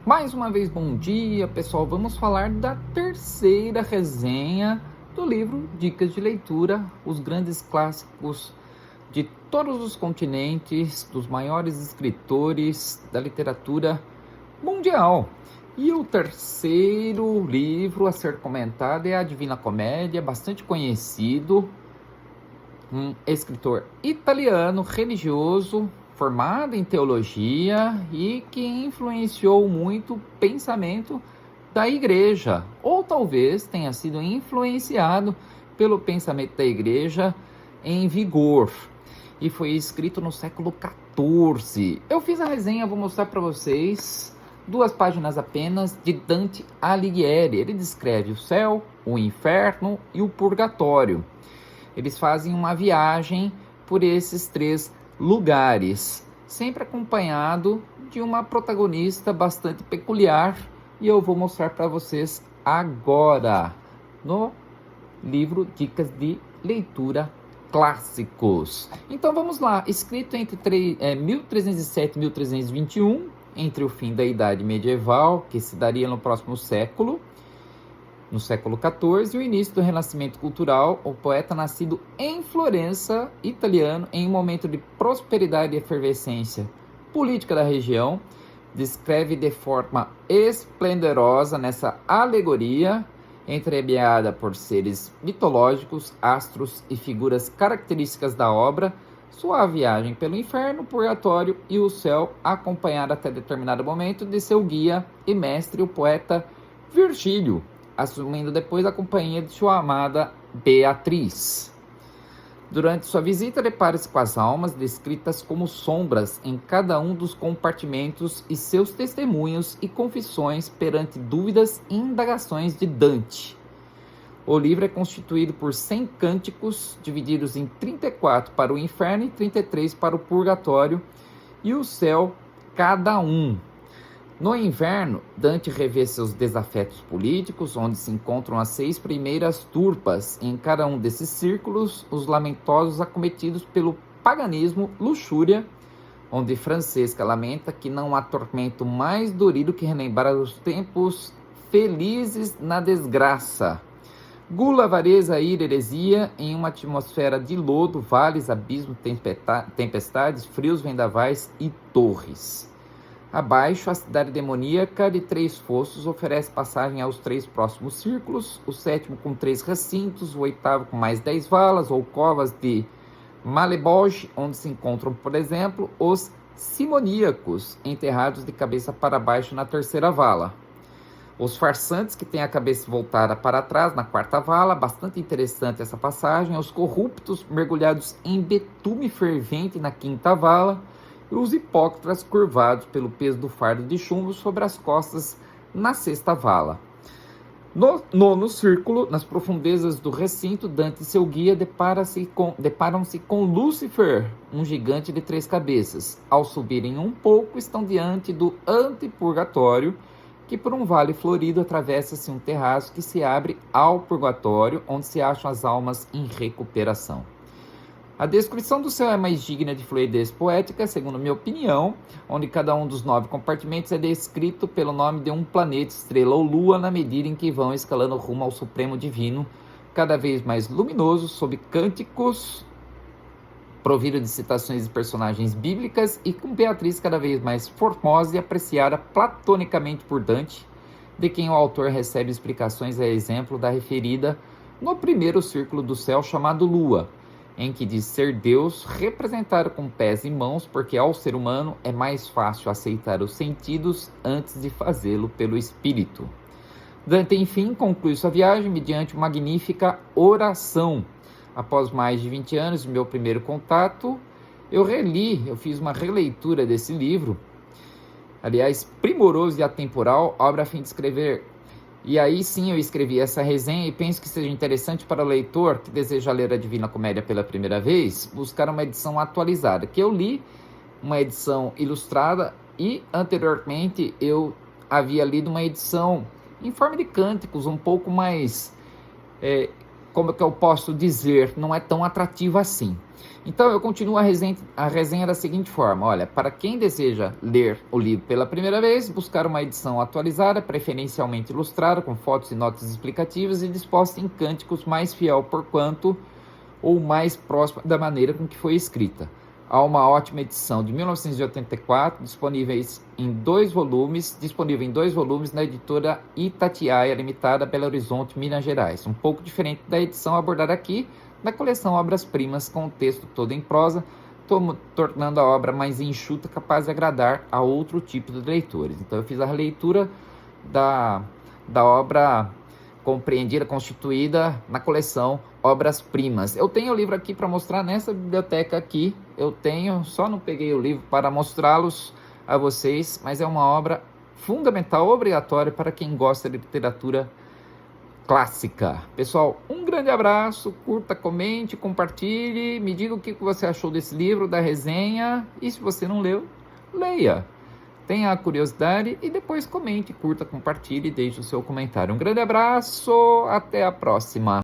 Mais uma vez, bom dia, pessoal. Vamos falar da terceira resenha do livro Dicas de Leitura, os grandes clássicos de todos os continentes, dos maiores escritores da literatura mundial. E o terceiro livro a ser comentado é a Divina Comédia, bastante conhecido, um escritor italiano, religioso, formado em teologia e que influenciou muito o pensamento da igreja, ou talvez tenha sido influenciado pelo pensamento da igreja em vigor, e foi escrito no século XIV. Eu fiz a resenha, vou mostrar para vocês 2 páginas apenas, de Dante Alighieri. Ele descreve o céu, o inferno e o purgatório. Eles fazem uma viagem por esses 3 lugares, sempre acompanhado de uma protagonista bastante peculiar, e eu vou mostrar para vocês agora no livro Dicas de Leitura Clássicos. Então vamos lá, escrito entre 1307 e 1321, entre o fim da Idade Medieval, que se daria no próximo século, no século XIV, e o início do Renascimento Cultural. O poeta, nascido em Florença, italiano, em um momento de prosperidade e efervescência política da região, descreve de forma esplendorosa nessa alegoria, entremeada por seres mitológicos, astros e figuras características da obra, sua viagem pelo inferno, purgatório e o céu, acompanhada até determinado momento de seu guia e mestre, o poeta Virgílio, assumindo depois a companhia de sua amada Beatriz. Durante sua visita, depara-se com as almas descritas como sombras em cada um dos compartimentos e seus testemunhos e confissões perante dúvidas e indagações de Dante. O livro é constituído por 100 cânticos, divididos em 34 para o inferno e 33 para o purgatório e o céu, cada um. No inverno, Dante revê seus desafetos políticos, onde se encontram as 6 primeiras turpas, e em cada um desses círculos, os lamentosos acometidos pelo paganismo, luxúria, onde Francesca lamenta que não há tormento mais dorido que relembrar os tempos felizes na desgraça. Gula, avareza, ira, heresia, em uma atmosfera de lodo, vales, abismos, tempestades, frios, vendavais e torres. Abaixo, a cidade demoníaca de 3 fossos oferece passagem aos 3 próximos círculos, o 7º com 3 recintos, o 8º com mais 10 valas ou covas de Malebouche, onde se encontram, por exemplo, os simoníacos, enterrados de cabeça para baixo na 3ª vala. Os farsantes, que têm a cabeça voltada para trás na 4ª vala, bastante interessante essa passagem. Os corruptos, mergulhados em betume fervente na 5ª vala, e os hipócritas curvados pelo peso do fardo de chumbo sobre as costas na 6ª vala. No 9º círculo, nas profundezas do recinto, Dante e seu guia deparam-se com Lúcifer, um gigante de 3 cabeças. Ao subirem um pouco, estão diante do antepurgatório, que por um vale florido atravessa-se um terraço que se abre ao purgatório, onde se acham as almas em recuperação. A descrição do céu é mais digna de fluidez poética, segundo minha opinião, onde cada um dos 9 compartimentos é descrito pelo nome de um planeta, estrela ou lua, na medida em que vão escalando rumo ao Supremo Divino, cada vez mais luminoso, sob cânticos provido de citações de personagens bíblicas, e com Beatriz cada vez mais formosa e apreciada platonicamente por Dante, de quem o autor recebe explicações a exemplo da referida no 1º círculo do céu, chamado Lua, em que diz ser Deus representado com pés e mãos, porque ao ser humano é mais fácil aceitar os sentidos antes de fazê-lo pelo espírito. Dante, enfim, conclui sua viagem mediante uma magnífica oração. Após mais de 20 anos do meu primeiro contato, eu fiz uma releitura desse livro, aliás, primoroso e atemporal, obra a fim de escrever. E aí sim eu escrevi essa resenha, e penso que seja interessante para o leitor que deseja ler a Divina Comédia pela primeira vez, buscar uma edição atualizada, que eu li uma edição ilustrada, e anteriormente eu havia lido uma edição em forma de cânticos, um pouco mais como que eu posso dizer, não é tão atrativo assim. Então eu continuo a resenha da seguinte forma: olha, para quem deseja ler o livro pela primeira vez, buscar uma edição atualizada, preferencialmente ilustrada, com fotos e notas explicativas e disposta em cânticos mais fiel por quanto ou mais próxima da maneira com que foi escrita. Há uma ótima edição de 1984, disponível em dois volumes na editora Itatiaia Limitada, Belo Horizonte, Minas Gerais. Um pouco diferente da edição abordada aqui, na coleção Obras-Primas, com o texto todo em prosa, tornando a obra mais enxuta, capaz de agradar a outro tipo de leitores. Então eu fiz a releitura da obra compreendida, constituída na coleção Obras-Primas. Eu tenho o livro aqui para mostrar nessa biblioteca aqui. Eu tenho, só não peguei o livro para mostrá-los a vocês, mas é uma obra fundamental, obrigatória para quem gosta de literatura clássica. Pessoal, um grande abraço, curta, comente, compartilhe, me diga o que você achou desse livro, da resenha, e se você não leu, leia. Tenha a curiosidade e depois comente, curta, compartilhe e deixe o seu comentário. Um grande abraço, até a próxima.